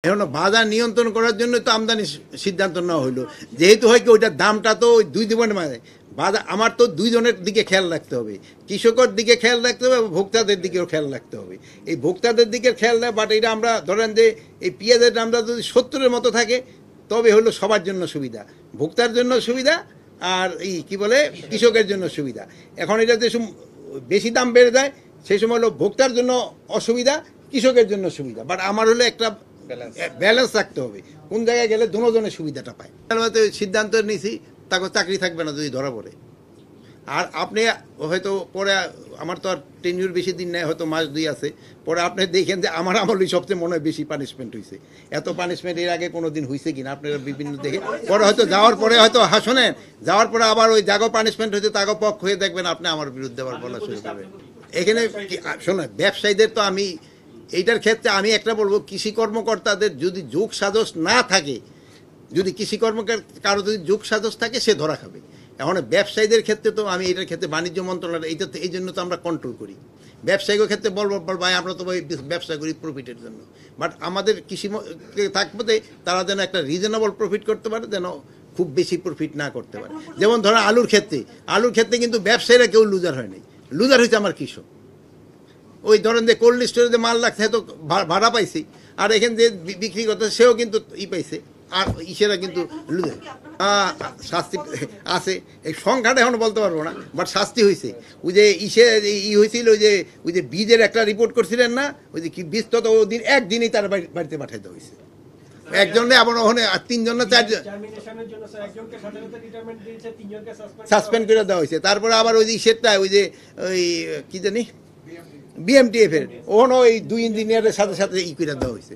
এখন বাজার নিয়ন্ত্রণ করার জন্য তো আমদানি সিদ্ধান্ত নেওয়া হলো, যেহেতু হয় কি ওইটার দামটা তো ওই দুই জীবনের মাঝে বাজার আমার তো দুইজনের দিকে খেয়াল রাখতে হবে, কৃষকের দিকে খেয়াল রাখতে হবে এবং ভোক্তাদের দিকেও খেয়াল রাখতে হবে। এই ভোক্তাদের দিকে খেয়াল রাখ, বাট এটা আমরা ধরেন যে এই পেঁয়াজের দামটা যদি 70-এর মতো থাকে তবে হলো সবার জন্য সুবিধা, ভোক্তার জন্য সুবিধা আর এই কি বলে কৃষকের জন্য সুবিধা। এখন এটা যে বেশি দাম বেড়ে যায় সেই সময় হলো ভোক্তার জন্য অসুবিধা, কৃষকের জন্য সুবিধা। বাট আমার হলো একটা ব্যালেন্স রাখতে হবে, কোন জায়গায় গেলে দুজনের সুবিধাটা পায়। সিদ্ধান্ত নিয়েছি তাকে চাকরি থাকবে না যদি ধরা পড়ে। আর আপনি হয়তো পরে, আমার তো আর টেনিউর বেশি দিন নেই, হয়তো মাস 2 আছে, পরে আপনি দেখেন যে আমার আমলই সবচেয়ে মনে হয় বেশি পানিশমেন্ট হয়েছে। এত পানিশমেন্ট এর আগে কোনো দিন হয়েছে কিনা আপনারা বিভিন্ন দেখে পরে হয়তো যাওয়ার পরে হয়তো শোনেন, যাওয়ার পরে আবার ওই জাগো পানিশমেন্ট হয়েছে তাগো পক্ষ হয়ে দেখবেন আপনি আমার বিরুদ্ধে আবার বলা শুরু করবেন। এখানে শোনেন, ব্যবসায়ীদের তো আমি এইটার ক্ষেত্রে আমি একটা বলবো, কৃষি কর্মকর্তাদের যদি যোগ সাজস না থাকে, যদি কৃষি কারো যদি যোগ সাজস থাকে সে ধরা খাবে। এখন ব্যবসায়ীদের ক্ষেত্রে তো আমি এটার ক্ষেত্রে বাণিজ্য মন্ত্রণালয় এইটা এই জন্য তো আমরা কন্ট্রোল করি। ব্যবসায়ীদের ক্ষেত্রে বলবো ভাই আমরা তো ভাই ব্যবসা করি প্রফিটের জন্য, বাট আমাদের কৃষি থাকবে তারা যেন একটা রিজনেবল প্রফিট করতে পারে, যেন খুব বেশি প্রফিট না করতে পারে। যেমন ধরো আলুর ক্ষেত্রে কিন্তু ব্যবসায়ীরা কেউ লুজার হয় নাই, লুজার হয়েছে আমার কৃষক। ওই ধরেন যে কোল্ড স্টোরে যে মাল রাখছে তো ভাড়া পাইছি, আর এখানে যে বিক্রি করতে সেও কিন্তু পাইছে, আর ইসেরা কিন্তু শাস্তি আছে। এই সংখ্যাটা এখন বলতে পারবো না, বাট শাস্তি হয়েছে। ওই যে হয়েছিল ওই যে বীজের একটা রিপোর্ট করছিলেন না, ওই যে কি বীজ তত দিন একদিনই তার বাড়িতে পাঠাইতে হয়েছে একজনে, আবার ওখানে 3জন না 4জন সাসপেন্ড করে দেওয়া হয়েছে। তারপরে আবার ওই যে সেটা ওই যে ওই কি জানি BMTF এর ওখানে ওই 2 ইঞ্জিনিয়ারের সাথে সাথে করে দেওয়া হয়েছে।